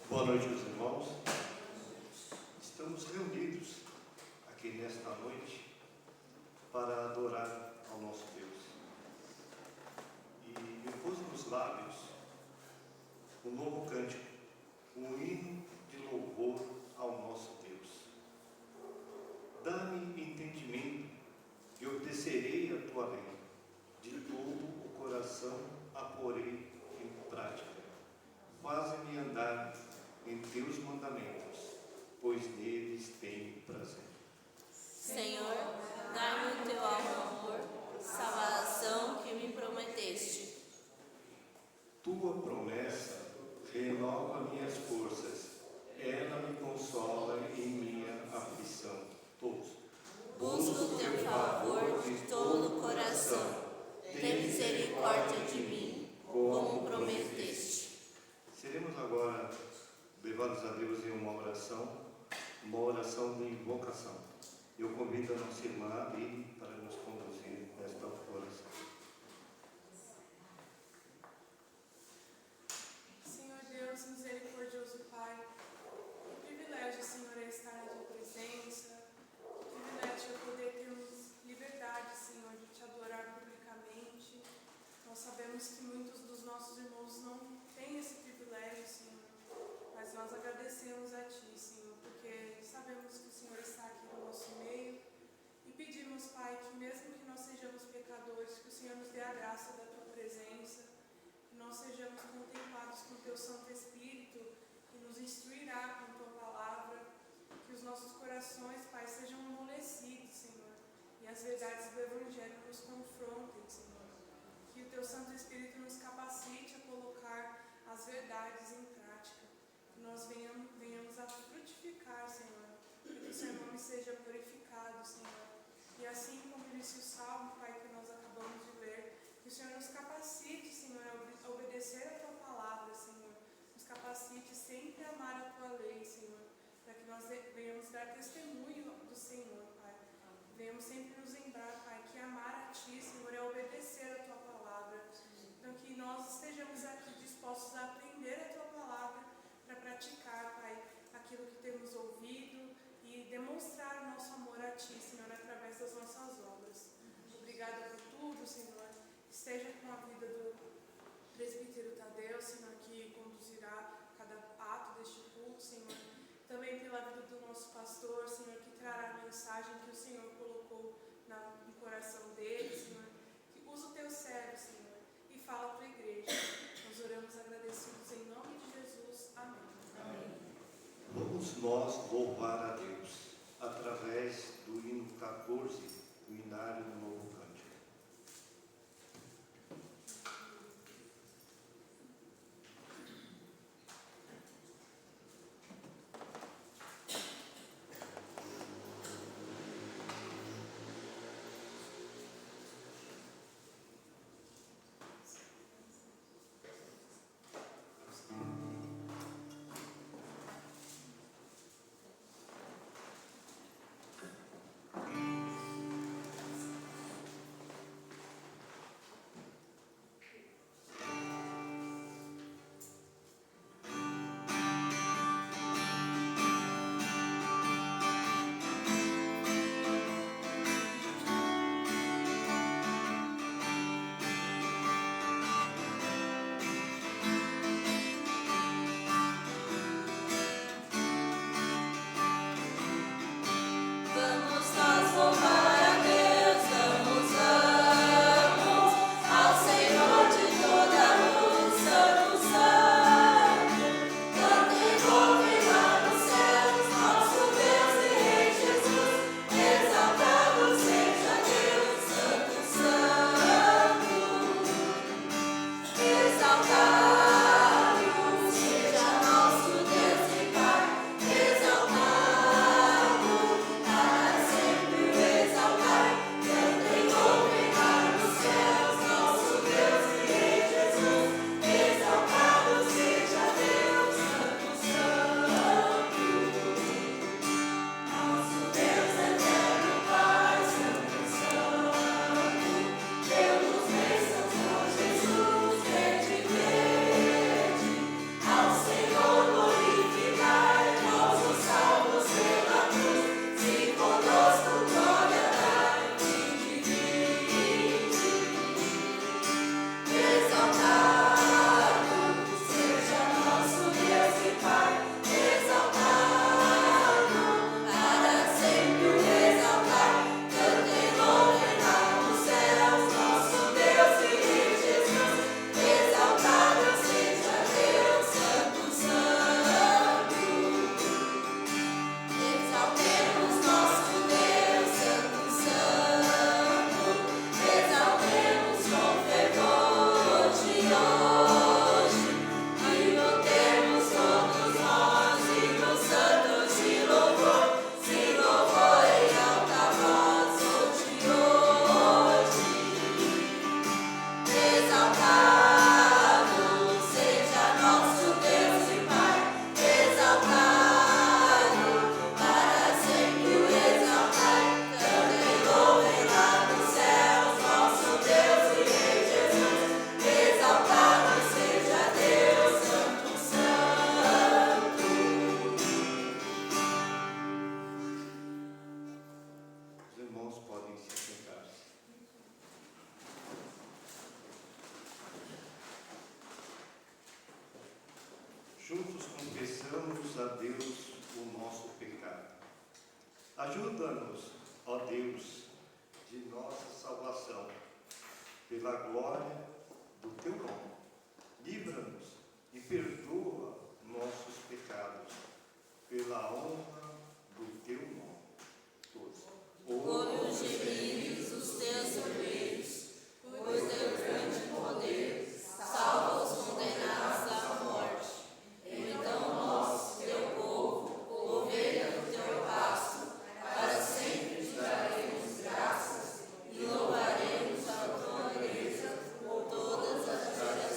Boa noite, meus irmãos. Estamos reunidos aqui nesta noite para adorar ao nosso Deus. E me pus nos lábios um novo cântico, um hino de louvor ao nosso Deus. Dá-me entendimento e obedecerei a tua lei. De todo o coração a porei em prática. Faze-me andar em teus mandamentos, pois neles tenho prazer. Senhor, dá-me o teu amor, salvação que me prometeste. Tua promessa renova minhas forças, ela me consola em minha aflição. Todos. Busco o teu favor de todo o coração, tem misericórdia de mim, como prometeste. Seremos agora levados a Deus em uma oração de invocação. Eu convido a nossa irmã Aline para nos conduzir nesta oração. Senhor Deus, misericordioso Pai, que privilégio, Senhor, é estar na Tua presença, que privilégio é poder termos liberdade, Senhor, de Te adorar publicamente. Nós sabemos que muitos dos nossos irmãos não têm esse privilégio, Senhor, mas nós agradecemos a Ti, Senhor, porque sabemos que o Senhor está aqui no nosso meio e pedimos, Pai, que mesmo que nós sejamos pecadores, que o Senhor nos dê a graça da Tua presença, que nós sejamos contemplados com o Teu Santo Espírito, que nos instruirá com a Tua palavra, que os nossos corações, Pai, sejam amolecidos, Senhor, e as verdades do Evangelho nos confrontem, Senhor. Que o Teu Santo Espírito nos capacite a colocar as verdades em prática, que nós venhamos a frutificar, Senhor, que o Seu nome seja glorificado, Senhor. E assim como disse o Salmo, Pai, que nós acabamos de ler, que o Senhor nos capacite, Senhor, a obedecer a Tua palavra, Senhor. Nos capacite sempre a amar a Tua lei, Senhor, para que nós venhamos dar testemunho do Senhor, Pai. Venhamos sempre nos lembrar, Pai, que amar a Ti, Senhor, é obedecer a Tua palavra. Então, que nós estejamos aqui dispostos a aprender a Tua palavra para praticar, Pai, aquilo que temos ouvido e demonstrar o nosso amor a Ti, Senhor, através das nossas obras. Obrigada por tudo, Senhor. Esteja com a vida do presbítero Tadeu, Senhor, que conduzirá cada ato deste culto, Senhor. Também pela vida do nosso pastor, Senhor, que trará a mensagem que o Senhor colocou no coração dele, Senhor. Que usa o Teu servo, Senhor, e fala a Tua igreja. Nós oramos agradecidos em nome de Jesus. Amém. Amém. Vamos nós louvar a Deus através do hino 14, do Inário do Novo Cântico. confessamos a Deus o nosso pecado. Ajuda-nos, ó Deus, de nossa salvação, pela glória do teu nome. Livra-nos e perdoa nossos pecados, pela honra do teu nome. Todos. Ouve os gemidos dos teus obreiros, pois teu grande poder salva os condenados à morte. Então nós, teu povo, ovelha do teu pasto, para sempre te daremos graças e louvaremos a tua grandeza por todas as gerações.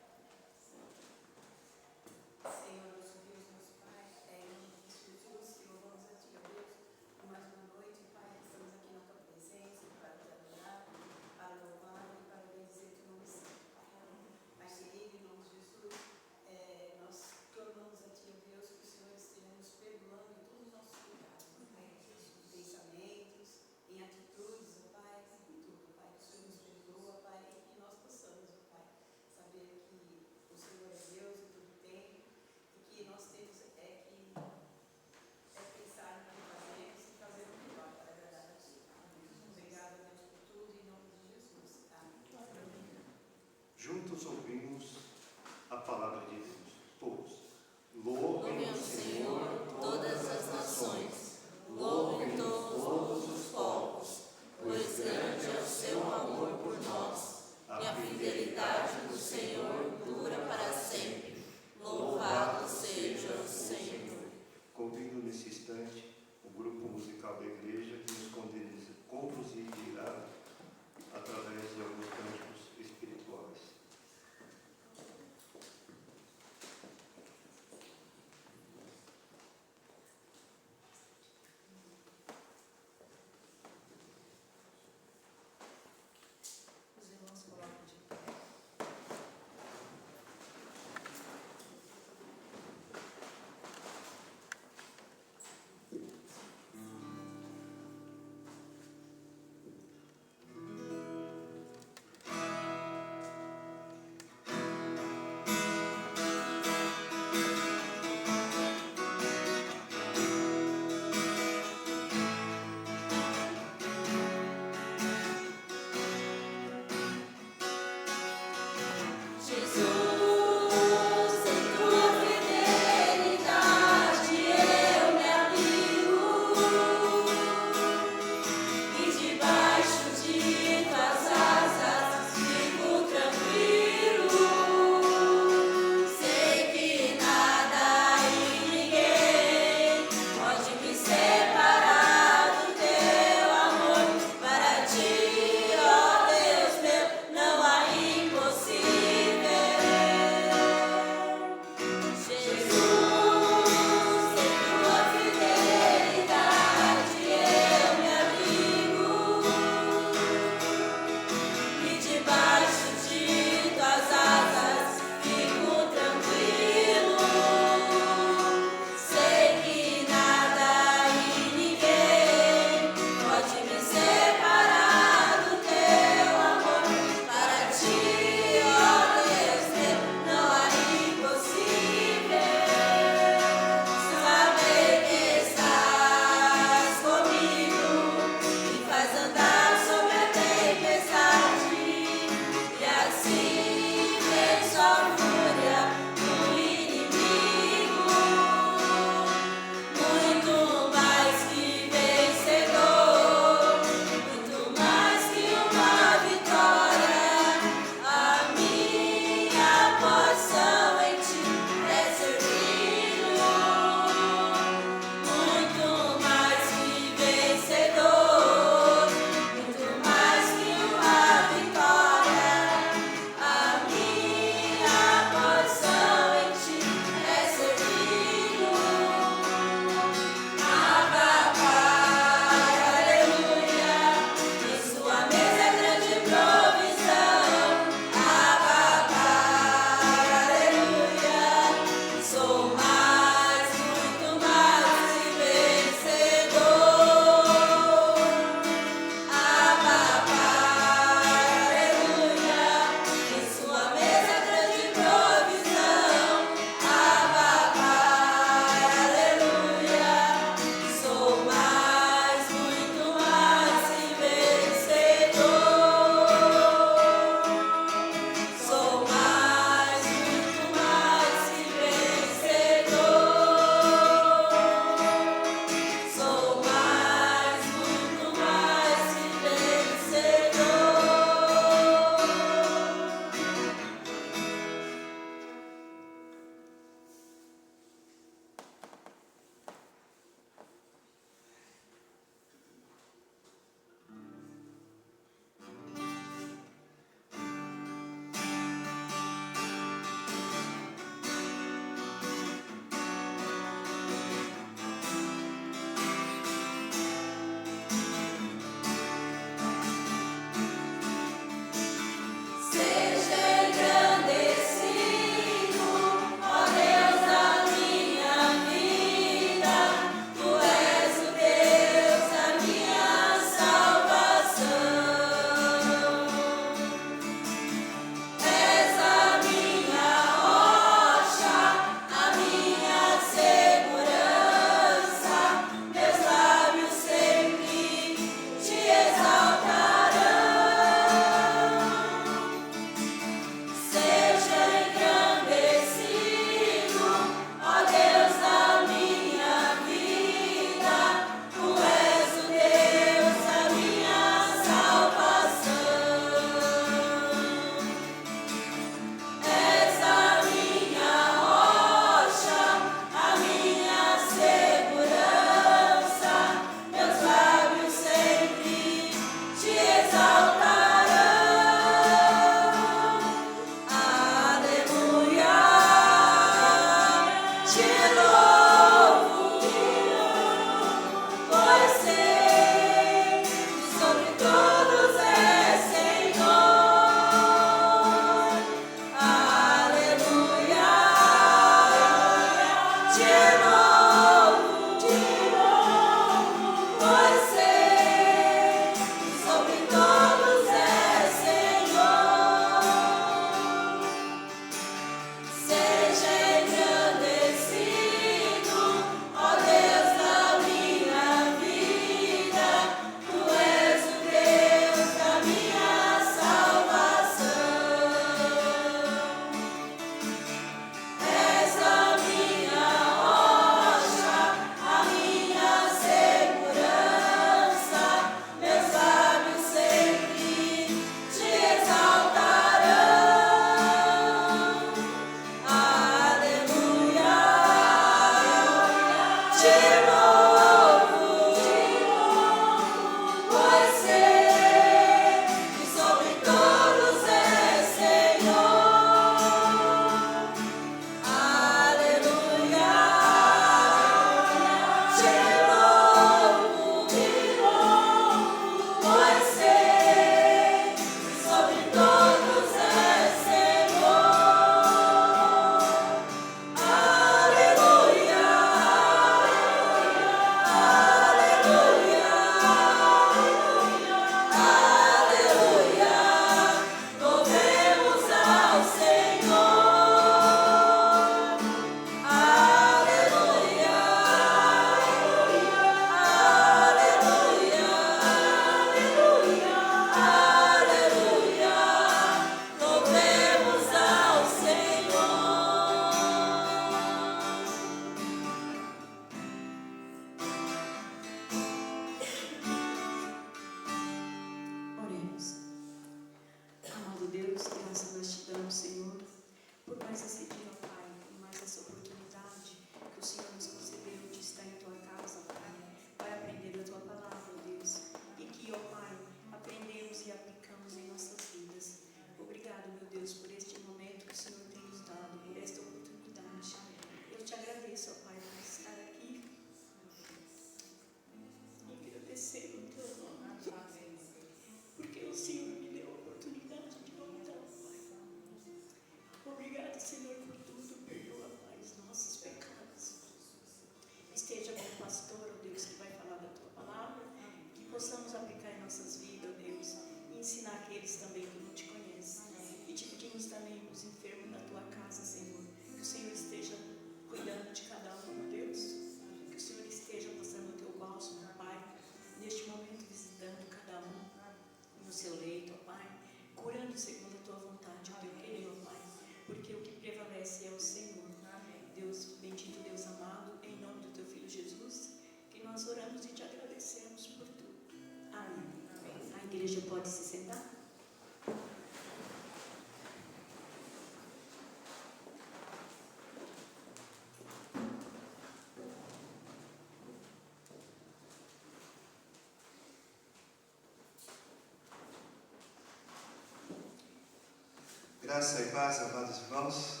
Graça e paz, amados irmãos.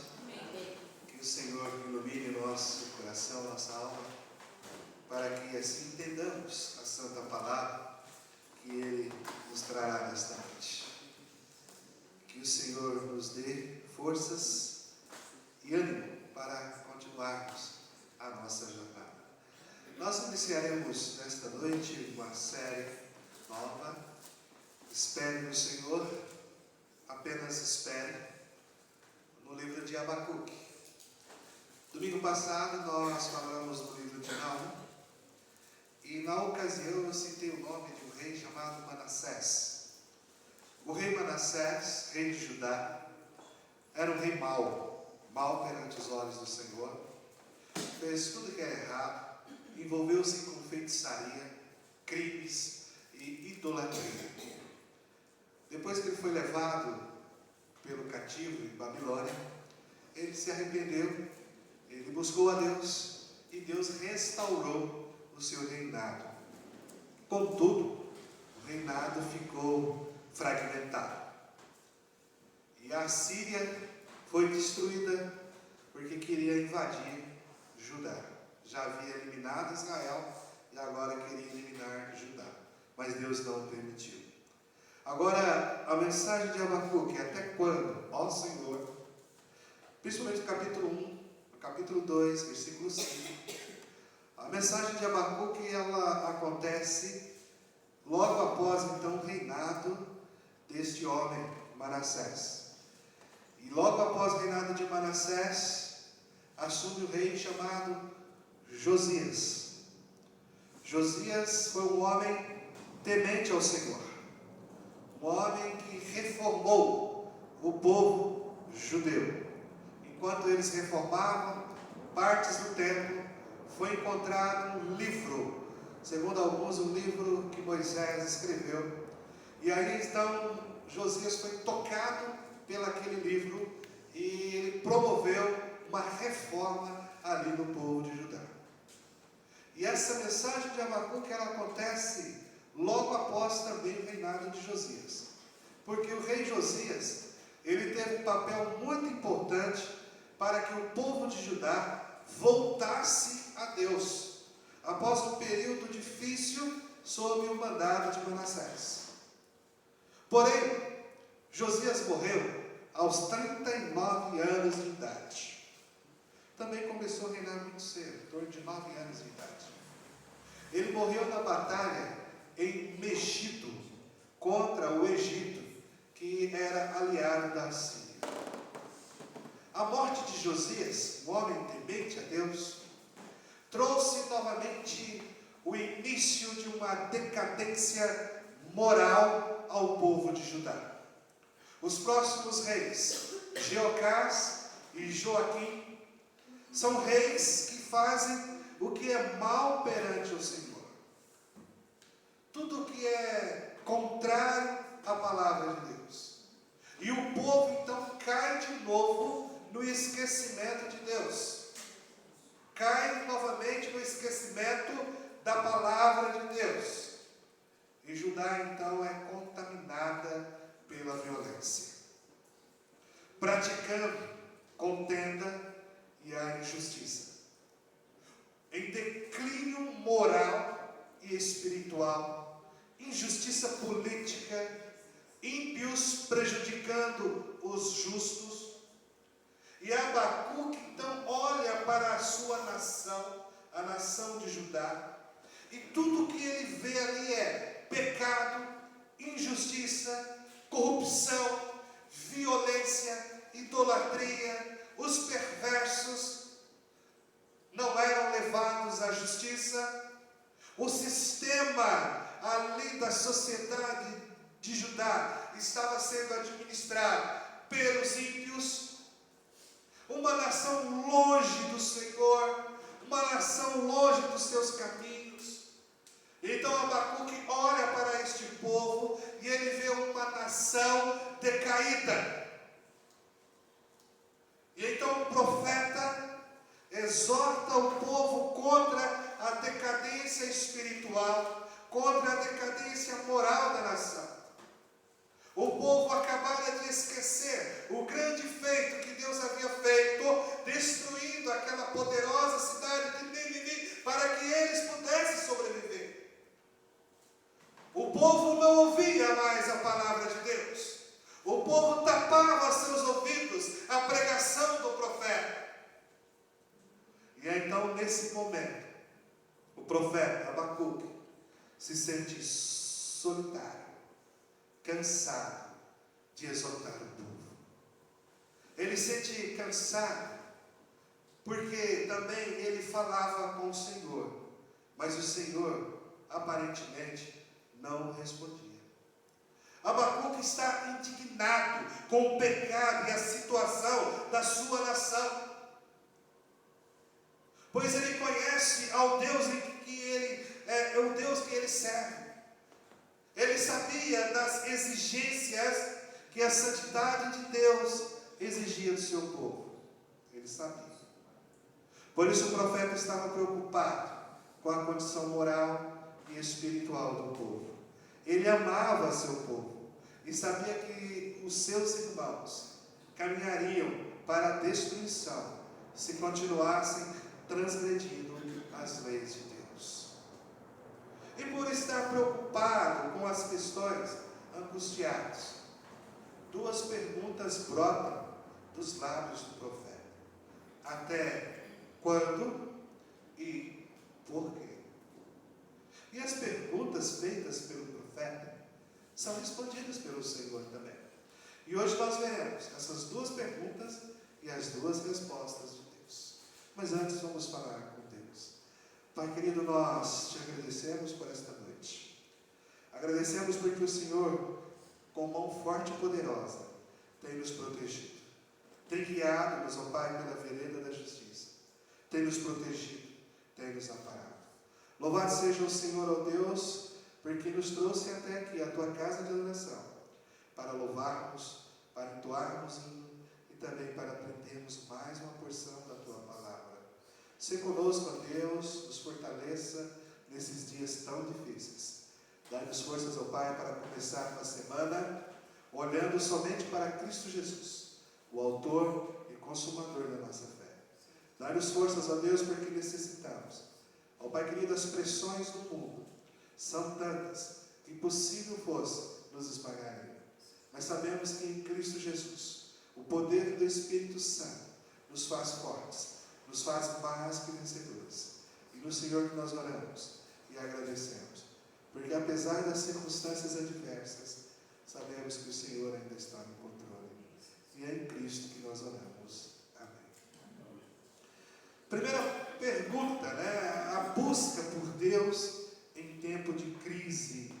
Que o Senhor ilumine nosso coração, nossa alma, para que assim entendamos a santa palavra que Ele nos trará nesta noite. Que o Senhor nos dê forças e ânimo para continuarmos a nossa jornada. Nós iniciaremos nesta noite uma série nova. Espere no Senhor, apenas espere, no livro de Abacuque. Domingo passado nós falamos do livro de Naum, e na ocasião eu citei o nome de um rei chamado Manassés. O rei Manassés, rei de Judá, era um rei mau perante os olhos do Senhor, fez tudo que é errado, envolveu-se com feitiçaria, crimes e idolatria. Depois que ele foi levado pelo cativo em Babilônia, ele se arrependeu, ele buscou a Deus e Deus restaurou o seu reinado. Contudo, o reinado ficou fragmentado. E a Síria foi destruída porque queria invadir Judá. Já havia eliminado Israel e agora queria eliminar Judá. Mas Deus não permitiu. Agora, a mensagem de Abacuque, até quando? Ó Senhor, principalmente no capítulo 1, no capítulo 2, versículo 5. A mensagem de Abacuque, ela acontece logo após, então, o reinado deste homem, Manassés. E logo após o reinado de Manassés, assume o rei chamado Josias. Josias foi um homem temente ao Senhor. Um homem que reformou o povo judeu. Enquanto eles reformavam partes do templo, foi encontrado um livro, segundo alguns, um livro que Moisés escreveu. E aí então Josias foi tocado pelaquele livro e ele promoveu uma reforma ali no povo de Judá. E essa mensagem de Abacuque, ela acontece logo após também o reinado de Josias. Porque o rei Josias, ele teve um papel muito importante para que o povo de Judá voltasse a Deus, após um período difícil sob o mandado de Manassés. Porém, Josias morreu aos 39 anos de idade. Também começou a reinar muito cedo, em torno de 9 anos de idade. Ele morreu na batalha em Megido, contra o Egito, que era aliado da Síria. A morte de Josias, um homem temente a Deus, trouxe novamente o início de uma decadência moral ao povo de Judá. Os próximos reis, Jeocás e Joaquim, são reis que fazem o que é mal perante o Senhor. Tudo que é contrário à palavra de Deus. E o povo então cai de novo no esquecimento de Deus. Cai novamente no esquecimento da palavra de Deus. E Judá então é contaminada pela violência, praticando contenda e a injustiça, em declínio moral e espiritual, injustiça política, ímpios prejudicando os justos. E Abacuque então olha para a sua nação, a nação de Judá, e tudo que ele vê ali é pecado, injustiça, corrupção, violência, idolatria. Os perversos não eram levados à justiça. O sistema ali da sociedade de Judá estava sendo administrado pelos ímpios. Uma nação longe do Senhor, uma nação longe dos seus caminhos. Então Abacuque olha para este povo e ele vê uma nação decaída. E então o profeta exorta o povo contra a decadência espiritual, contra a decadência moral da nação. O povo acabara de esquecer o grande feito que Deus havia feito, destruindo aquela poderosa cidade de Nínive, para que eles pudessem sobreviver. O povo não ouvia mais a palavra de Deus. O povo tapava seus ouvidos à pregação do profeta. E então, nesse momento, o profeta Abacuque se sente solitário, cansado de exortar o povo. Ele se sente cansado porque também ele falava com o Senhor, mas o Senhor aparentemente não respondia. Abacuque está indignado com o pecado e a situação da sua nação, pois ele conhece ao Deus o Deus que ele serve. Ele sabia das exigências que a santidade de Deus exigia do seu povo. Ele sabia. Por isso o profeta estava preocupado com a condição moral e espiritual do povo. Ele amava seu povo e sabia que os seus irmãos caminhariam para a destruição se continuassem transgredido as leis de Deus. E por estar preocupado com as questões, angustiados, duas perguntas brotam dos lábios do profeta: até quando e por quê? E as perguntas feitas pelo profeta são respondidas pelo Senhor também. E hoje nós veremos essas duas perguntas e as duas respostas de Deus. Mas antes vamos falar com Deus. Pai querido, nós te agradecemos por esta noite. Agradecemos porque o Senhor, com mão forte e poderosa, tem nos protegido. Tem guiado-nos, ó Pai, pela vereda da justiça. Tem nos protegido, tem nos amparado. Louvado seja o Senhor, ó Deus, porque nos trouxe até aqui, a tua casa de adoração, para louvarmos, para entoarmos hino e também para aprendermos mais uma porção da tua palavra. Se conosco, ó Deus, nos fortaleça nesses dias tão difíceis. Dá-nos forças, ó Pai, para começar uma semana olhando somente para Cristo Jesus, o autor e consumador da nossa fé. Dá-nos forças, ó Deus, porque necessitamos. Ó Pai querido, as pressões do mundo são tantas que impossível fosse nos esmagarem. Mas sabemos que em Cristo Jesus, o poder do Espírito Santo nos faz fortes, nos faz mais que vencedores. E no Senhor que nós oramos e agradecemos. Porque apesar das circunstâncias adversas, sabemos que o Senhor ainda está no controle. E é em Cristo que nós oramos. Amém. Primeira pergunta, a busca por Deus em tempo de crise.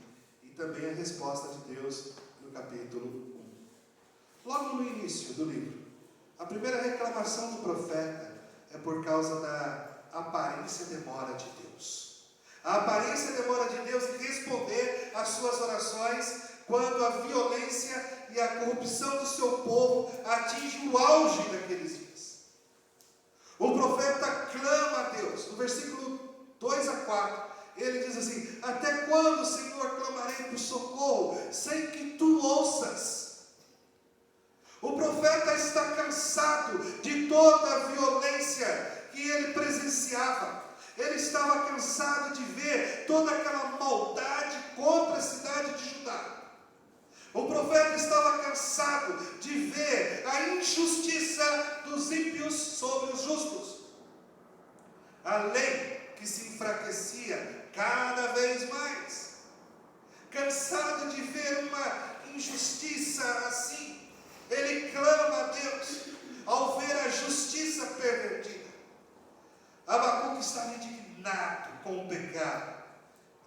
E também a resposta de Deus no capítulo 1. Logo no início do livro, a primeira reclamação do profeta é por causa da aparência demora de Deus. A aparência demora de Deus em responder às suas orações quando a violência e a corrupção do seu povo atinge o auge daqueles dias. O profeta clama a Deus. No versículo 2 a 4, ele diz assim: até quando, Senhor, clamarei por socorro, sem que tu ouças? O profeta está cansado de toda a violência que ele presenciava. Ele estava cansado de ver toda aquela maldade contra a cidade de Judá. O profeta estava cansado de ver a injustiça dos ímpios sobre os justos. A lei que se enfraquecia cada vez mais. Cansado de ver uma injustiça assim, ele clama a Deus ao ver a justiça pervertida. Abacuque estava indignado com o pecado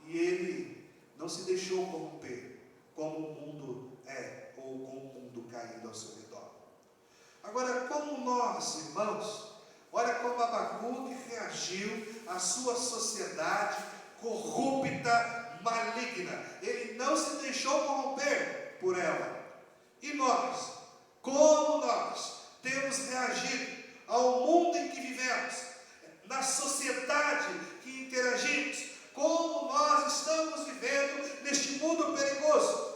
e ele não se deixou corromper como o mundo é, ou como o mundo caído ao seu redor. Agora, como nós, irmãos, olha como Abacuque reagiu à sua sociedade corrupta, maligna. Ele não se deixou corromper por ela. E nós, como nós temos reagido ao mundo em que vivemos, na sociedade que interagimos, como nós estamos vivendo neste mundo perigoso.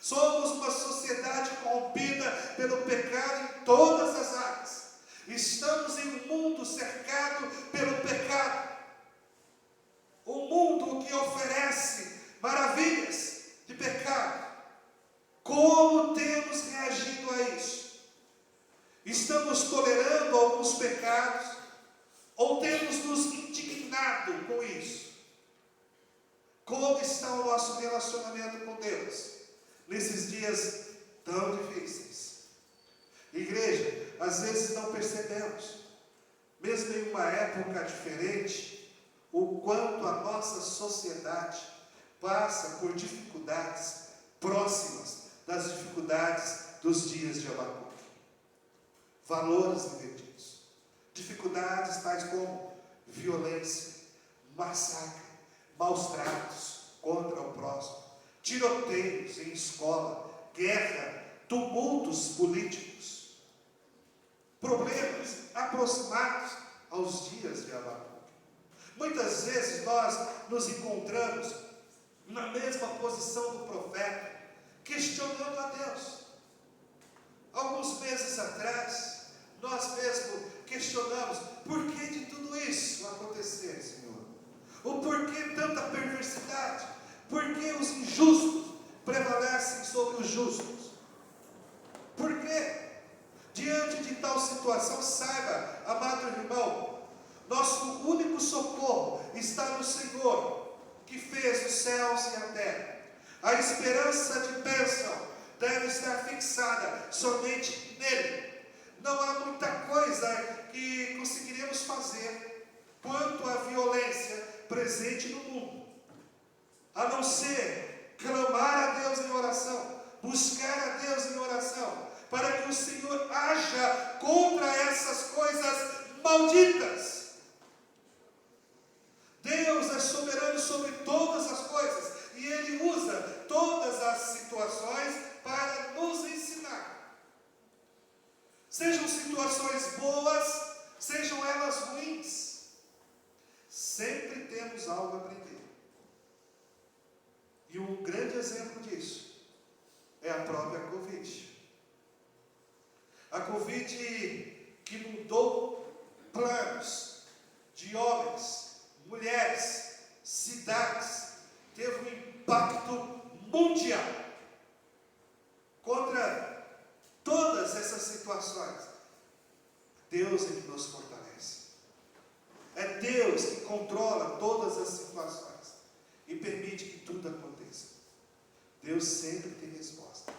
Somos uma sociedade corrompida pelo pecado em todas as áreas. Estamos em um mundo cercado pelo pecado. Um mundo que oferece maravilhas de pecado. Como temos reagido a isso? Estamos tolerando alguns pecados ou temos nos indignado com isso? Como está o nosso relacionamento com Deus nesses dias tão difíceis? Igreja, às vezes não percebemos, mesmo em uma época diferente, o quanto a nossa sociedade passa por dificuldades próximas das dificuldades dos dias de Abacuque. Valores invertidos, dificuldades tais como violência, massacre, maus tratos contra o próximo, tiroteios em escola, guerra, tumultos políticos, problemas aproximados aos dias de Abacuque. Muitas vezes nós nos encontramos na mesma posição do profeta, questionando a Deus. Alguns meses atrás, nós mesmos questionamos: por que de tudo isso? Por que os injustos prevalecem sobre os justos? Por quê? Diante de tal situação, saiba, amado irmão, nosso único socorro está no Senhor, que fez os céus e a terra. A esperança de bênção deve estar fixada somente nele. Não há muita coisa que conseguiremos fazer quanto à violência presente no mundo, a não ser clamar a Deus em oração, buscar a Deus em oração, para que o Senhor haja contra essas coisas malditas. Deus é soberano sobre todas as coisas, e Ele usa todas as situações para nos ensinar. Sejam situações boas, sejam elas ruins, sempre temos algo a aprender. E um grande exemplo disso é a própria Covid. A Covid que mudou planos de homens, mulheres, cidades, teve um impacto mundial contra todas essas situações. Deus é que nos fortalece. É Deus que controla todas as situações e permite que tudo aconteça. Deus sempre tem resposta.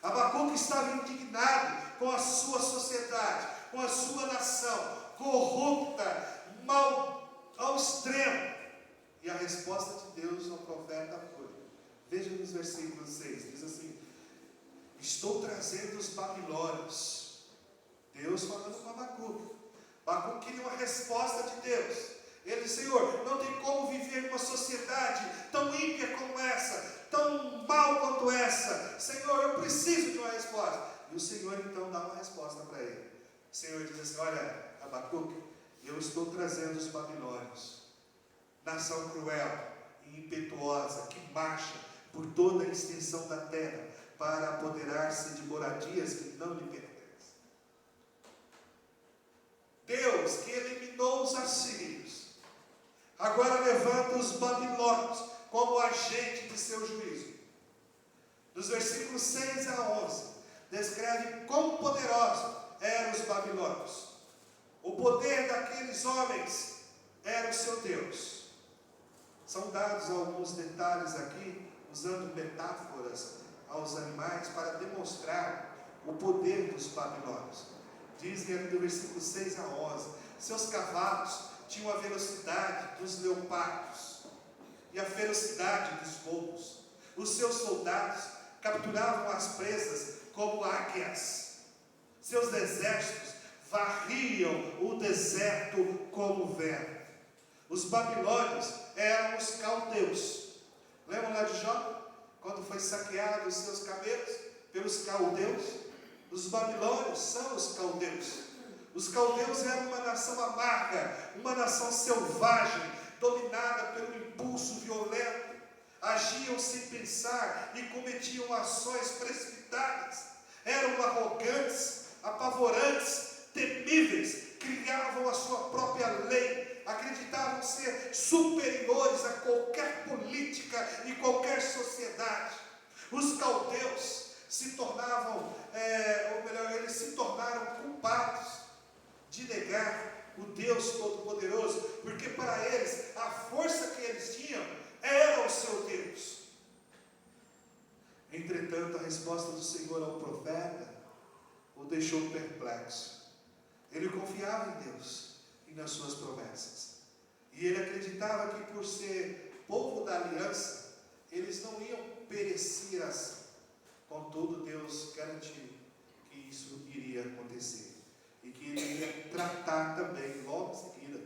Abacuque estava indignado com a sua sociedade, com a sua nação, corrupta, mal ao extremo. E a resposta de Deus ao profeta foi, veja nos versículos 6, diz assim: estou trazendo os babilônios. Deus falando com Abacuque. Abacuque queria uma resposta de Deus. Ele disse: Senhor, não tem como viver numa sociedade tão ímpia como essa, tão mal quanto essa. Senhor, eu preciso de uma resposta. E o Senhor então dá uma resposta para ele. O Senhor diz assim: olha, Abacuque, eu estou trazendo os babilônios, nação cruel e impetuosa, que marcha por toda a extensão da terra para apoderar-se de moradias que não lhe pertencem. Deus, que eliminou os assírios, agora levanta os babilônios como agente de seu juízo. Nos versículos 6 a 11, descreve quão poderosos eram os babilônios. O poder daqueles homens era o seu Deus. São dados alguns detalhes aqui, usando metáforas aos animais para demonstrar o poder dos babilônios. Dizem aqui do versículo 6 a 11, seus cavalos tinham a velocidade dos leopardos e a ferocidade dos lobos. Os seus soldados capturavam as presas como águias. Seus exércitos varriam o deserto como vento. Os babilônios eram os caldeus. Lembram lá de Jó? Quando foi saqueado os seus camelos pelos caldeus? Os babilônios são os caldeus. Os caldeus eram uma nação amarga, uma nação selvagem, dominada pelo impulso violento. Agiam sem pensar e cometiam ações precipitadas. Eram arrogantes, apavorantes, temíveis, criavam a sua própria lei, acreditavam ser superiores a qualquer política e qualquer sociedade. Os caldeus se tornavam, eles se tornaram culpados de negar o Deus Todo-Poderoso, porque para eles a força que eles tinham era o seu Deus. Entretanto, a resposta do Senhor ao profeta o deixou perplexo. Ele confiava em Deus e nas suas promessas, e ele acreditava que por ser povo da aliança, eles não iam perecer assim. Contudo, Deus garantiu que isso iria acontecer, e que ele iria tratar também, logo em seguida,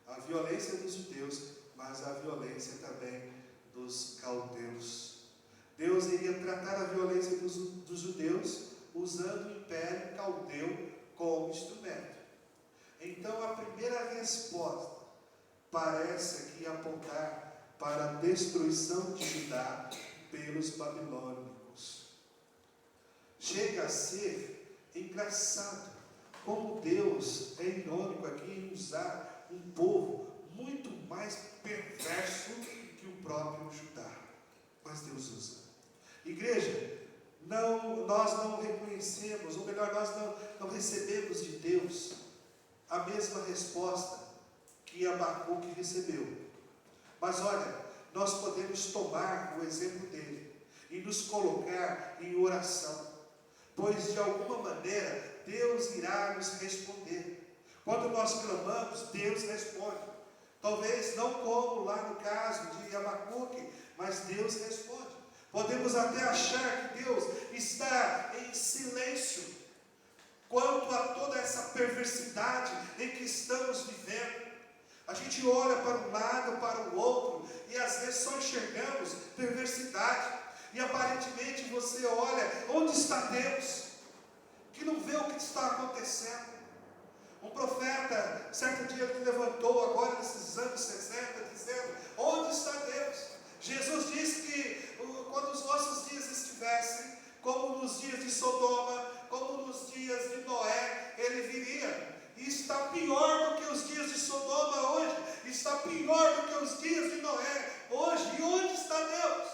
a violência dos judeus, mas a violência também dos caldeus. Deus iria tratar a violência dos judeus usando o império caldeu como instrumento. Então a primeira resposta parece aqui apontar para a destruição de Judá pelos babilônicos. Chega a ser engraçado como Deus é irônico aqui em usar um povo muito mais perverso que o próprio Judá. mas Deus usa. Igreja, nós não reconhecemos, ou melhor, nós não recebemos de Deus a mesma resposta que Abacuque recebeu. Mas olha, nós podemos tomar o exemplo dele e nos colocar em oração, pois de alguma maneira Deus irá nos responder. Quando nós clamamos, Deus responde. Talvez não como lá no caso de Abacuque, mas Deus responde. Podemos até achar que Deus está em silêncio quanto a toda essa perversidade em que estamos vivendo. A gente olha para um lado, para o outro, e às vezes só enxergamos perversidade. E aparentemente você olha, onde está Deus? Que não vê o que está acontecendo. Um profeta, certo dia, ele levantou agora nesses anos 60, dizendo: onde está Deus? Jesus disse que quando os nossos dias estivessem como nos dias de Sodoma, como nos dias de Noé, ele viria. E está pior do que os dias de Sodoma hoje, está pior do que os dias de Noé hoje. E onde está Deus?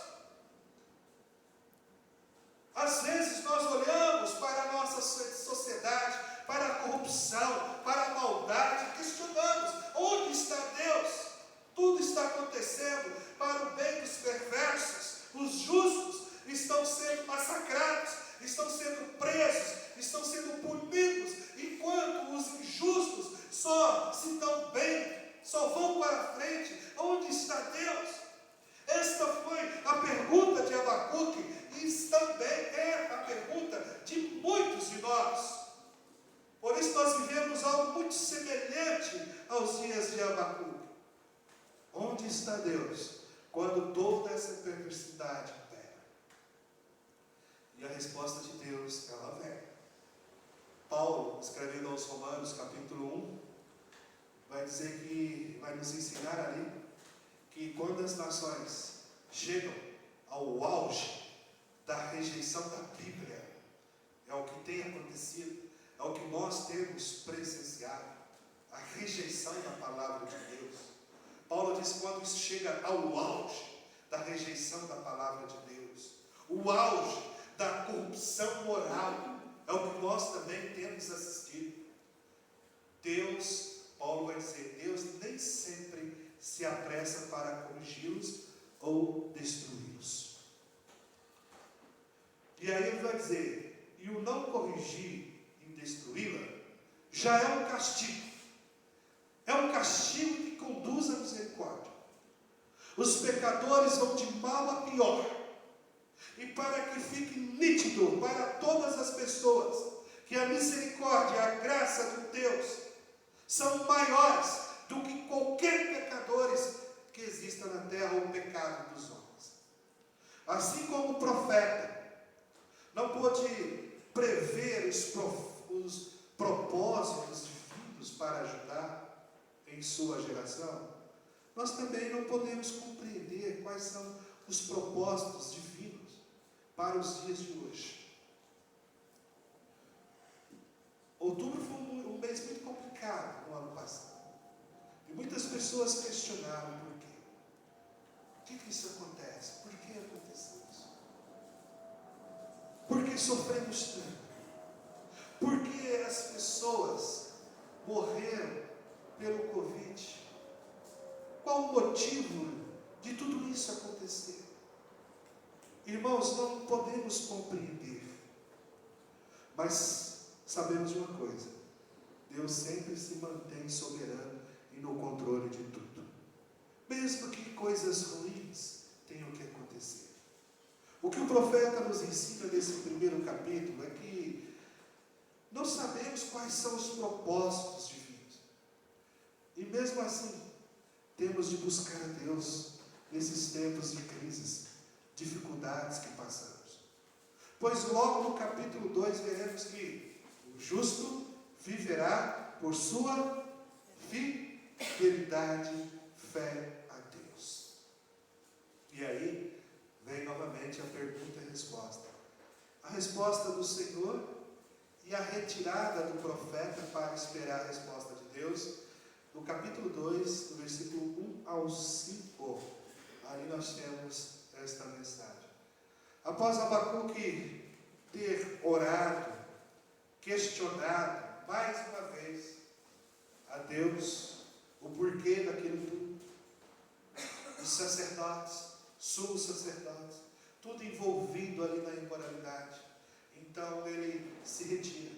Às vezes nós olhamos para a nossa sociedade, para a corrupção, para a maldade, questionamos: onde está Deus? Tudo está acontecendo para o bem dos perversos. Os justos estão sendo massacrados, estão sendo presos, estão sendo punidos, enquanto os injustos só se dão bem, só vão para frente. Onde está Deus? Esta foi a pergunta de Abacuque, e também é a pergunta de muitos de nós. Por isso nós vivemos algo muito semelhante aos dias de Abacuque. Onde está Deus quando toda essa perversidade pega? E a resposta de Deus, ela vem. Paulo, escrevendo aos Romanos, capítulo 1, vai dizer que, vai nos ensinar ali, que quando as nações chegam ao auge da rejeição da Bíblia, é o que tem acontecido, é o que nós temos presenciado, a rejeição da palavra de Deus. Paulo diz: quando isso chega ao auge da rejeição da palavra de Deus, o auge da corrupção moral, é o que nós também temos assistido. Deus, Paulo vai dizer, Deus nem sempre se apressa para corrigi-los ou destruí-los. E aí ele vai dizer: e o não corrigir e destruí-la já é um castigo. É um castigo que conduz à misericórdia. Os pecadores vão de mal a pior. E para que fique nítido para todas as pessoas que a misericórdia e a graça de Deus são maiores do que qualquer pecadores que exista na terra, ou o pecado dos homens. Assim como o profeta não pôde prever os propósitos divinos para ajudar em sua geração, nós também não podemos compreender quais são os propósitos divinos para os dias de hoje. Outubro foi um mês muito complicado no ano passado. E muitas pessoas questionaram por quê. Por que isso acontece? Por que aconteceu isso? Por que sofremos tanto? Por que as pessoas morreram pelo Covid? Qual o motivo de tudo isso acontecer? Irmãos, não podemos compreender, mas sabemos uma coisa: Deus sempre se mantém soberano e no controle de tudo, mesmo que coisas ruins tenham que acontecer. O que o profeta nos ensina nesse primeiro capítulo é que não sabemos quais são os propósitos divinos, e mesmo assim temos de buscar a Deus nesses tempos de crises, dificuldades que passamos. Pois logo no capítulo 2 veremos que o justo viverá por sua fidelidade, fé a Deus. E aí vem novamente a pergunta e resposta. A resposta do Senhor e a retirada do profeta para esperar a resposta de Deus. No capítulo 2, do versículo 1 ao 5, ali nós temos esta mensagem. Após Abacuque ter orado, questionado mais uma vez a Deus o porquê daquilo tudo, os sacerdotes, sumos sacerdotes, tudo envolvido ali na imoralidade, então ele se retira,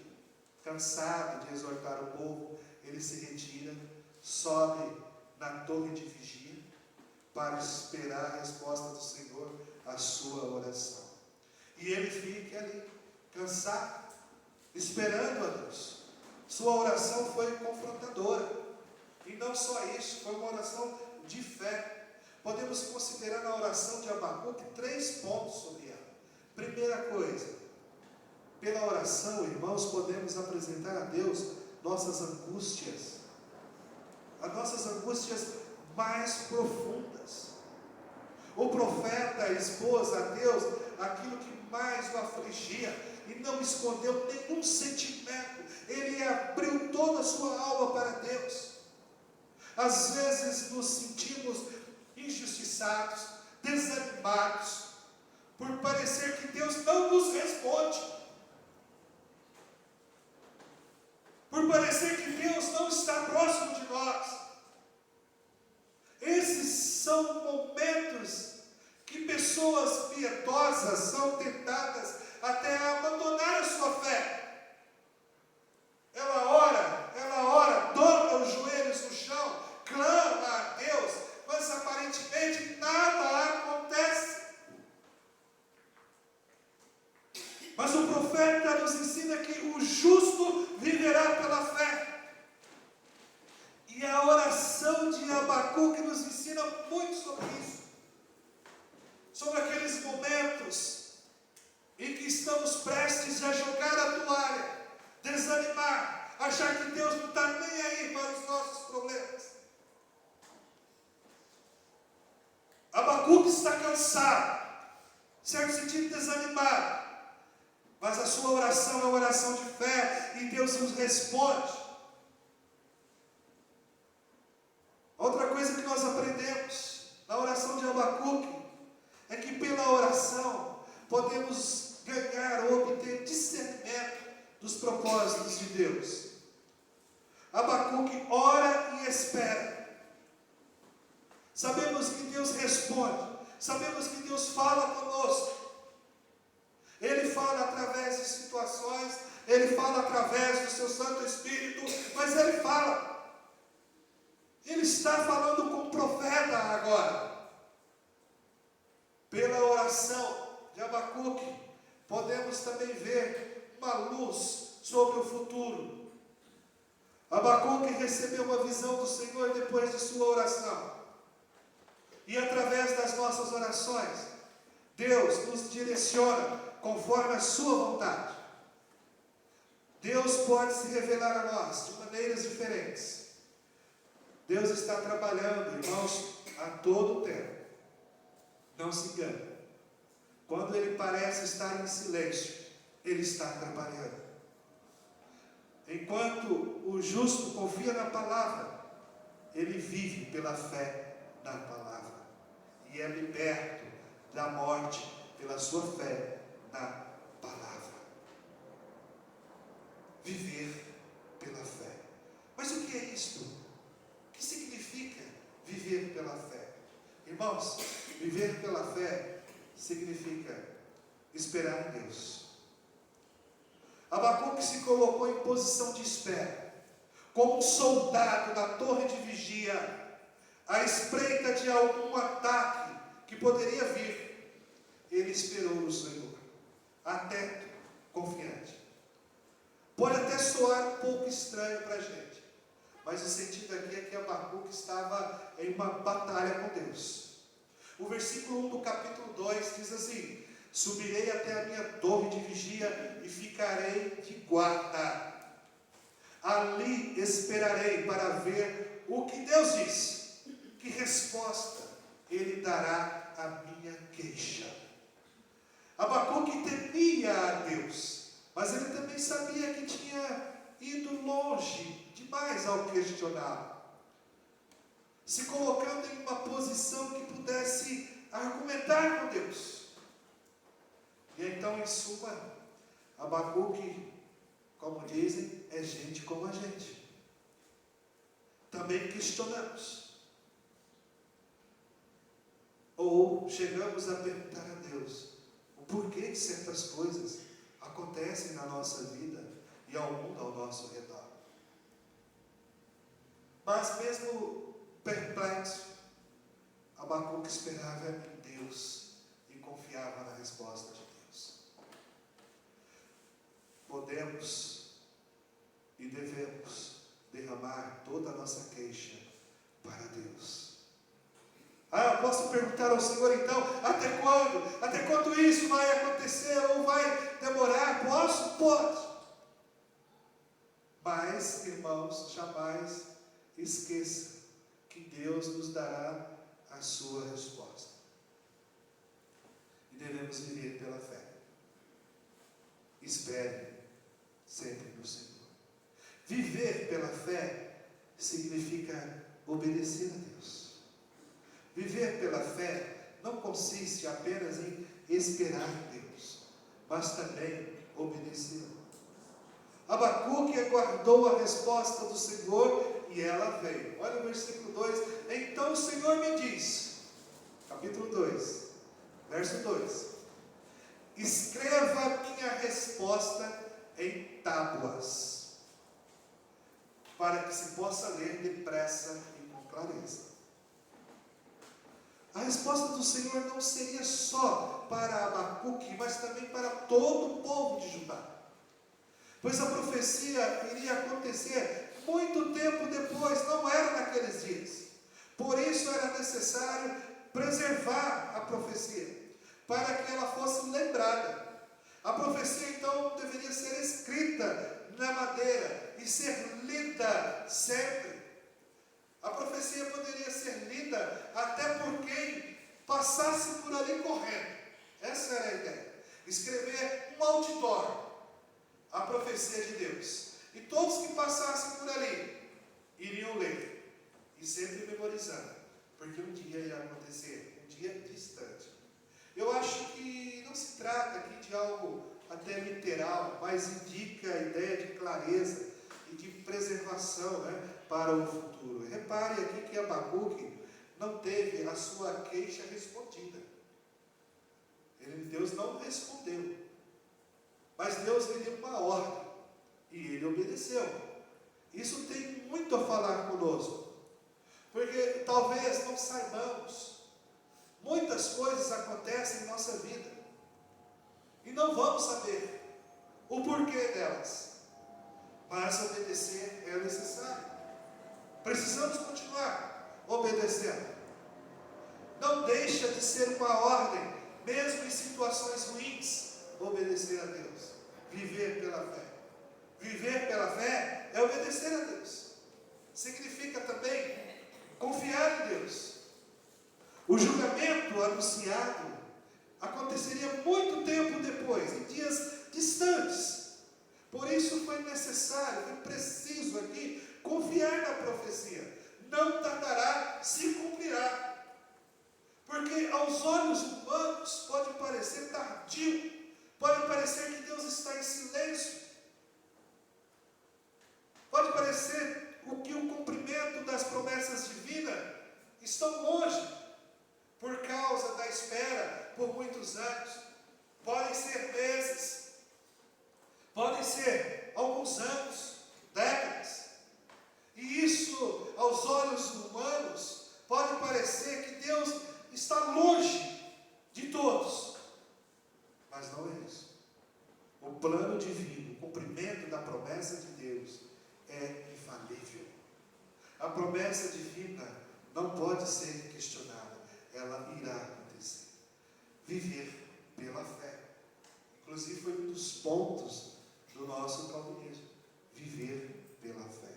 cansado de exortar o povo, ele se retira, sobe na torre de vigia para esperar a resposta do Senhor à sua oração. E ele fica ali, cansado, esperando a Deus. Sua oração foi confrontadora. E não só isso, foi uma oração de fé. Podemos considerar na oração de Abacuque 3 pontos sobre ela. Primeira coisa, pela oração, irmãos, podemos apresentar a Deus nossas angústias, as nossas angústias mais profundas. O profeta expôs a Deus aquilo que mais o afligia e não escondeu nenhum sentimento. Ele abriu toda a sua alma para Deus. Às vezes nos sentimos injustiçados, desanimados, por parecer que Deus não nos responde, por parecer que Deus não está próximo de nós. Esses são momentos que pessoas piedosas são tentadas até a abandonar a sua fé. Ela ora, dobra os joelhos no chão, clama a Deus, mas aparentemente nada acontece. Mas o profeta nos ensina que o justo viverá pela fé. E a oração de Abacuque nos ensina muito sobre isso. Sobre aqueles momentos em que estamos prestes a jogar a toalha, desanimar, achar que Deus não está nem aí para os nossos problemas. Abacuque está cansado, certo sentido desanimado, mas a sua oração é uma oração de fé e Deus nos responde. Outra coisa que nós aprendemos na oração de Abacuque é que pela oração podemos ganhar ou obter discernimento dos propósitos de Deus. Abacuque ora e espera. Sabemos que Deus responde, sabemos que Deus fala conosco. Ele fala através de situações, Ele fala através do seu Santo Espírito, mas Ele fala. Ele está falando com o profeta agora. Pela oração de Abacuque, podemos também ver uma luz sobre o futuro. Abacuque recebeu uma visão do Senhor depois de sua oração. E através das nossas orações, Deus nos direciona conforme a sua vontade. Deus pode se revelar a nós de maneiras diferentes. Deus está trabalhando, irmãos, a todo tempo. Não se engane. Quando Ele parece estar em silêncio, Ele está trabalhando. Enquanto o justo confia na palavra, ele vive pela fé na palavra. E é liberto da morte pela sua fé na palavra. Viver pela fé. Mas o que é isto? O que significa viver pela fé? Irmãos, viver pela fé significa esperar em Deus. Abacuque se colocou em posição de espera, como um soldado na torre de vigia, à espreita de algum ataque que poderia vir. Ele esperou no Senhor, atento, confiante. Pode até soar um pouco estranho para a gente, mas o sentido aqui é que Abacuque estava em uma batalha com Deus. O versículo 1 do capítulo 2 diz assim: subirei até a minha torre de vigia e ficarei de guarda. Ali esperarei para ver o que Deus diz, que resposta Ele dará à minha queixa. Abacuque temia a Deus, mas ele também sabia que tinha ido longe demais ao questioná-lo, se colocando em uma posição que pudesse argumentar com Deus. E então, em suma, Abacuque, como dizem, é gente como a gente. Também questionamos. Ou chegamos a perguntar a Deus o porquê de certas coisas acontecem na nossa vida e ao mundo ao nosso redor. Mas mesmo perplexo, Abacuque esperava em Deus e confiava na resposta de Deus. Podemos e devemos derramar toda a nossa queixa para Deus. Eu posso perguntar ao Senhor então, até quando? Até quando isso vai acontecer ou vai demorar? Posso? Pode. Mas, irmãos, jamais esqueça que Deus nos dará a sua resposta. E devemos viver pela fé. Espere sempre no Senhor. Viver pela fé significa obedecer a Deus. Viver pela fé não consiste apenas em esperar em Deus, mas também obedecer. Abacuque aguardou a resposta do Senhor e ela veio. Olha o versículo 2. Então o Senhor me diz, capítulo 2, verso 2: escreva a minha resposta em tábuas, para que se possa ler depressa e com clareza. A resposta do Senhor não seria só para Abacuque, mas também para todo o povo de Judá. Pois a profecia iria acontecer muito tempo depois, não era naqueles dias. Por isso era necessário preservar a profecia, para que ela fosse lembrada. A profecia então deveria ser escrita na madeira e ser lida sempre. A profecia poderia ser lida até por quem passasse por ali correndo. Essa era a ideia. Escrever um outdoor, a profecia de Deus. E todos que passassem por ali iriam ler e sempre memorizando, porque um dia ia acontecer, um dia distante. Eu acho que não se trata aqui de algo até literal, mas indica a ideia de clareza e de preservação, para o futuro. Repare aqui que Abacuque não teve a sua queixa respondida. Deus não respondeu, mas Deus lhe deu uma ordem e ele obedeceu. Isso tem muito a falar conosco, porque talvez não saibamos, muitas coisas acontecem em nossa vida e não vamos saber o porquê delas, mas obedecer é necessário. Precisamos continuar obedecendo. Não deixa de ser uma ordem, mesmo em situações ruins, obedecer a Deus. Viver pela fé. Viver pela fé é obedecer a Deus. Significa também confiar em Deus. O julgamento anunciado aconteceria muito tempo depois, em dias distantes. Por isso foi necessário, foi preciso aqui confiar na profecia. Não tardará, se cumprirá. Porque aos olhos humanos pode parecer tardio, pode parecer que Deus está em silêncio, pode parecer que o cumprimento das promessas divinas estão longe, por causa da espera por muitos anos. Podem ser meses, podem ser alguns anos, décadas. E isso, aos olhos humanos, pode parecer que Deus está longe de todos. Mas não é isso. O plano divino, o cumprimento da promessa de Deus é infalível. A promessa divina não pode ser questionada. Ela irá acontecer. Viver pela fé. Inclusive foi um dos pontos do nosso calvinismo. Viver pela fé.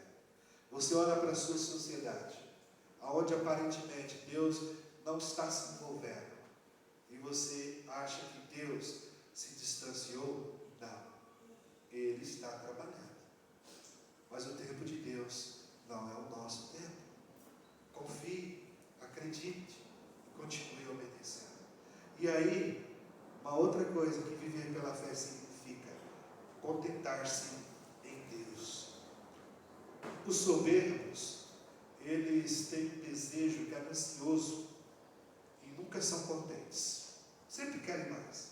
Você olha para a sua sociedade, onde aparentemente Deus não está se envolvendo, e você acha que Deus se distanciou? Não. Ele está trabalhando. Mas o tempo de Deus não é o nosso tempo. Confie, acredite e continue obedecendo. E aí, uma outra coisa que viver pela fé significa contentar-se em Deus. Os soberbos, eles têm um desejo ganancioso e nunca são contentes. Sempre querem mais,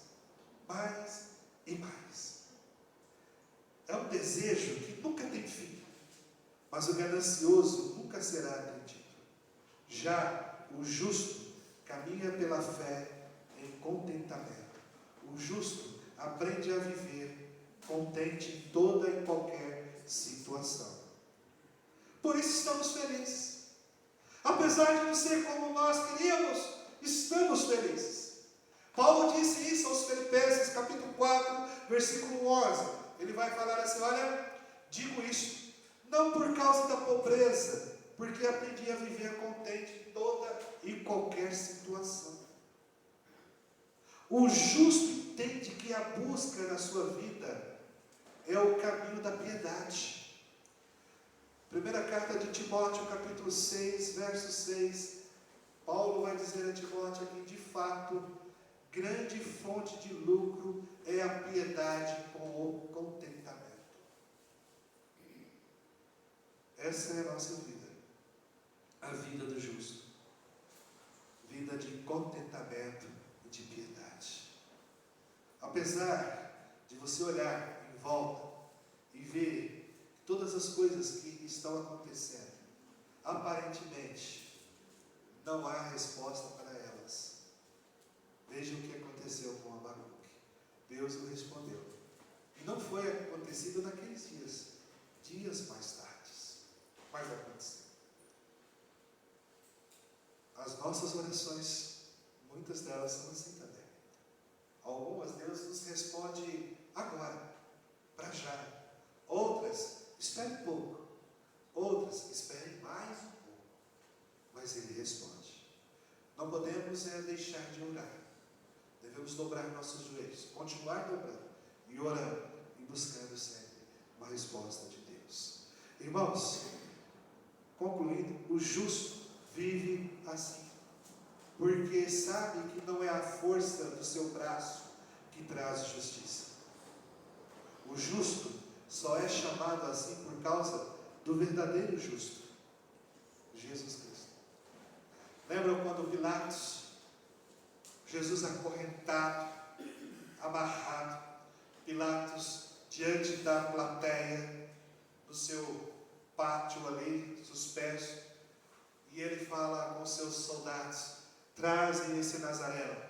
mais e mais. É um desejo que nunca tem fim, mas o ganancioso nunca será atendido. Já o justo caminha pela fé em contentamento. O justo aprende a viver contente em toda e qualquer situação. Por isso estamos felizes. Apesar de não ser como nós queríamos, estamos felizes. Paulo disse isso aos Filipenses, capítulo 4, versículo 11. Ele vai falar assim: olha, digo isso, não por causa da pobreza, porque aprendi a viver contente em toda e qualquer situação. O justo entende que a busca na sua vida é o caminho da piedade. Primeira carta de Timóteo, capítulo 6, verso 6. Paulo vai dizer a Timóteo que, de fato, grande fonte de lucro é a piedade com o contentamento. Essa é a nossa vida. A vida do justo. Vida de contentamento e de piedade. Apesar de você olhar em volta e ver todas as coisas que estão acontecendo, aparentemente não há resposta para elas. Veja o que aconteceu com Abacuque. Deus o respondeu. E não foi acontecido naqueles dias, dias mais tarde. Mas aconteceu. As nossas orações, muitas delas são assim também. Algumas Deus nos responde agora, para já. Outras, espere um pouco. Outras, espere mais um pouco. Mas Ele responde. Não podemos deixar de orar. Devemos dobrar nossos joelhos, continuar dobrando e orando e buscando sempre uma resposta de Deus. Irmãos, concluindo, o justo vive assim, porque sabe que não é a força do seu braço que traz justiça. O justo só é chamado assim por causa do verdadeiro justo, Jesus Cristo. Lembram quando Pilatos, Jesus acorrentado, amarrado, Pilatos diante da plateia, no seu pátio ali, suspenso, e ele fala com seus soldados: trazem esse Nazareno.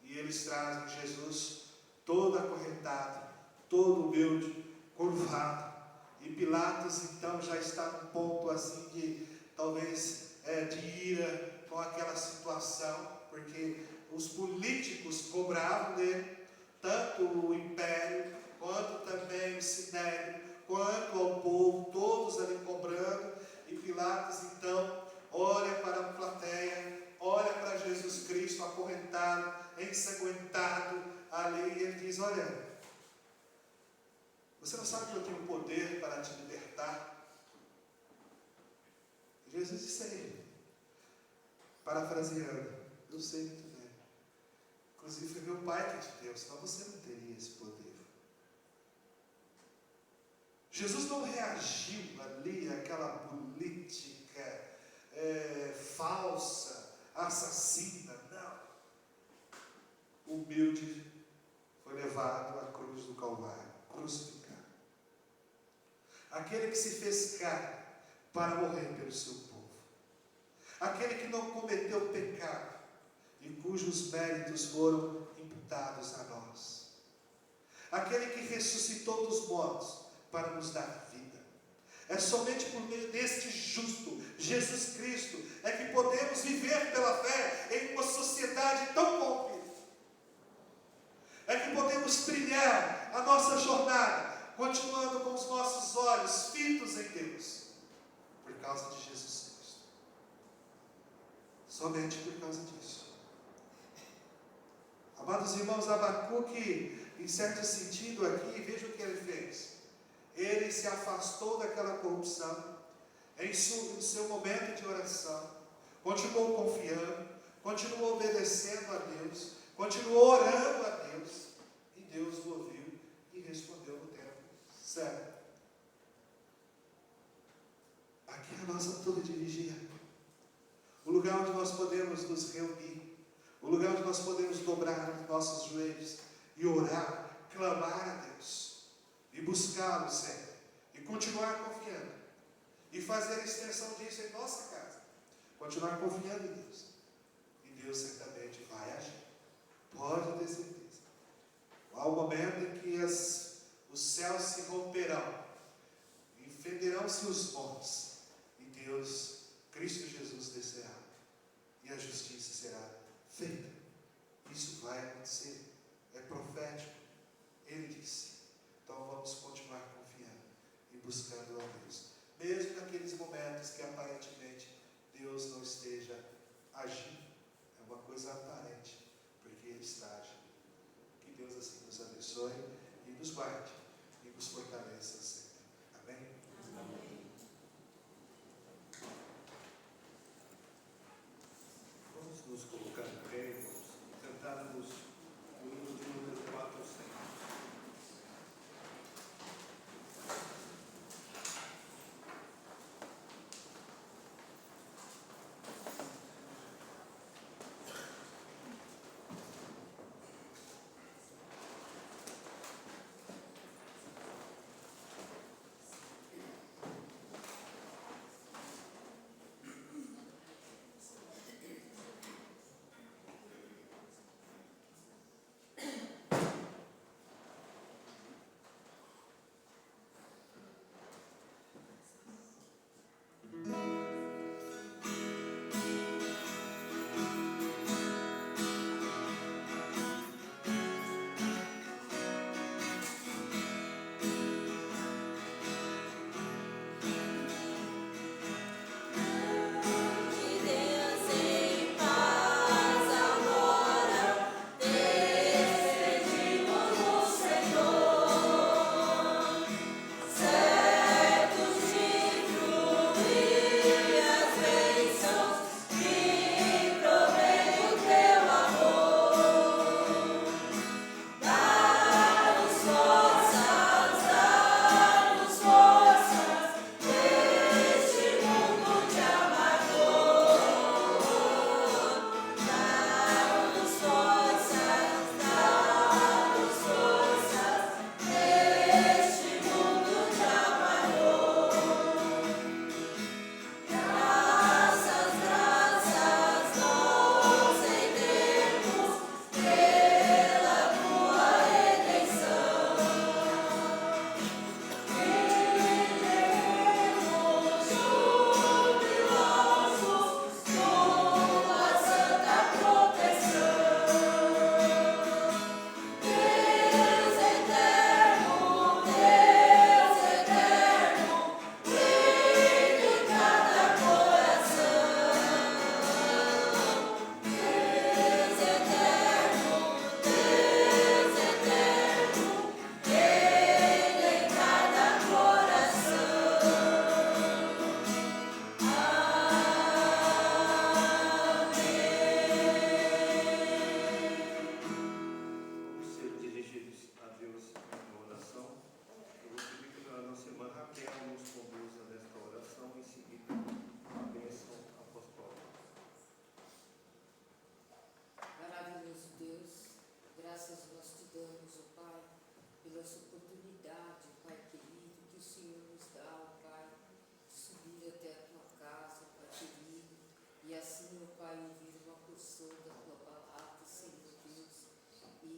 E eles trazem Jesus todo acorrentado, todo humilde, curvado. E Pilatos então já está num ponto assim de, talvez, de ira com aquela situação, porque os políticos cobravam dele, tanto o império, quanto também o sinédrio, quanto ao povo, todos ali cobrando. E Pilatos então olha para a plateia, olha para Jesus Cristo acorrentado, ensanguentado ali, e ele diz: olha, você não sabe que eu tenho poder para te libertar? E Jesus disse a ele, parafraseando: eu sei muito bem, inclusive foi meu Pai que te deu, senão você não teria esse poder. Jesus não reagiu ali àquela política falsa, assassina, não. O humilde foi levado à cruz do Calvário, crucificado. Aquele que se fez carne para morrer pelo seu povo. Aquele que não cometeu pecado e cujos méritos foram imputados a nós. Aquele que ressuscitou dos mortos para nos dar vida. É somente por meio deste justo, Jesus Cristo, é que podemos viver pela fé em uma sociedade tão corrompida. É que podemos trilhar a nossa jornada, continuando com os nossos olhos fitos em Deus, por causa de Jesus Cristo. Somente por causa disso. Amados irmãos, Abacuque, em certo sentido aqui, veja o que ele fez. Ele se afastou daquela corrupção, em seu momento de oração, continuou confiando, continuou obedecendo a Deus, continuou orando a Deus, e Deus o ouviu e respondeu no tempo certo. Aqui é a nossa torre de vigia, o lugar onde nós podemos nos reunir, o lugar onde nós podemos dobrar os nossos joelhos e orar, clamar a Deus, e buscá-lo sempre, e continuar confiando, e fazer a extensão disso em nossa casa, continuar confiando em Deus, e Deus certamente vai agir, pode ter certeza. Há um momento em que os céus se romperão, e fenderão-se os montes, e Deus, Cristo Jesus, descerá, e a justiça será feita. Isso vai acontecer, é profético, Ele disse. Então vamos continuar confiando e buscando a Deus, mesmo naqueles momentos que aparentemente Deus não esteja agindo, é uma coisa aparente, porque Ele está agindo. Que Deus assim nos abençoe e nos guarde e nos fortaleça sempre. Amém? Amém. Vamos nos colocar em pé, irmãos, e cantarmos o hino de número 400.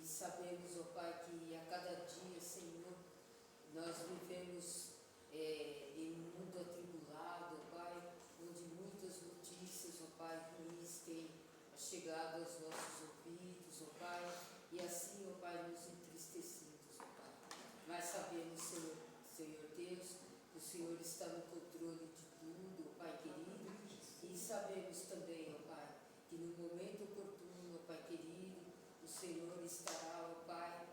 Sabemos, ó Pai, que a cada dia, Senhor, nós vivemos em um mundo atribulado, ó Pai, onde muitas notícias, ó Pai, ruins têm chegado aos nossos ouvidos, ó Pai, e assim, ó Pai, nos entristecidos, ó Pai. Mas sabemos, Senhor Deus, que o Senhor está no controle de tudo, ó Pai querido, e sabemos também, ó Pai, que no momento oportuno, ó Pai querido, o Senhor estará, ó Pai,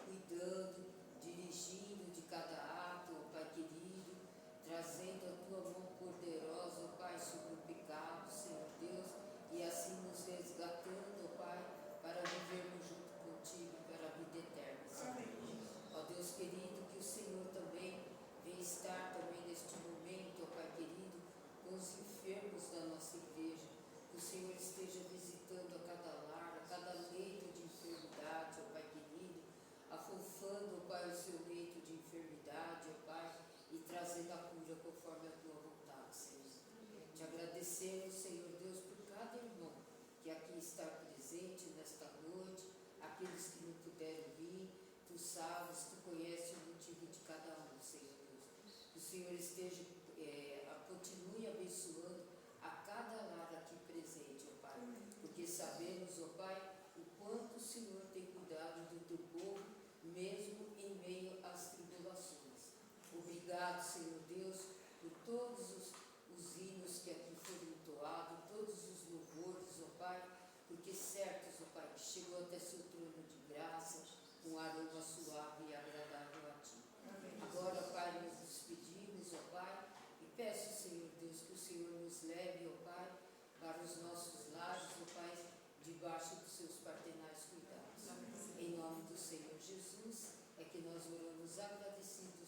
cuidando, dirigindo de cada ato, ó Pai querido, trazendo a Tua mão poderosa, ó Pai, sobre o pecado, Senhor Deus, e assim nos resgatando, ó Pai, Tu sabes, Tu conheces o motivo de cada um, Senhor Deus. Que o Senhor esteja, continue abençoando a cada lar aqui presente, ó Pai. Porque sabemos, ó Pai, o quanto o Senhor tem cuidado do Teu povo, mesmo em meio às tribulações. Obrigado, Senhor Deus, por todos os hinos que aqui foram entoados, todos os louvores, ó Pai, porque certos, ó Pai, que chegou até Seu trono de graça, um aroma suave e agradável a Ti. Agora, ó Pai, nos despedimos, ó Pai, e peço, Senhor Deus, que o Senhor nos leve, ó Pai, para os nossos lares, ó Pai, debaixo dos Seus paternais cuidados. Em nome do Senhor Jesus, é que nós oramos agradecidos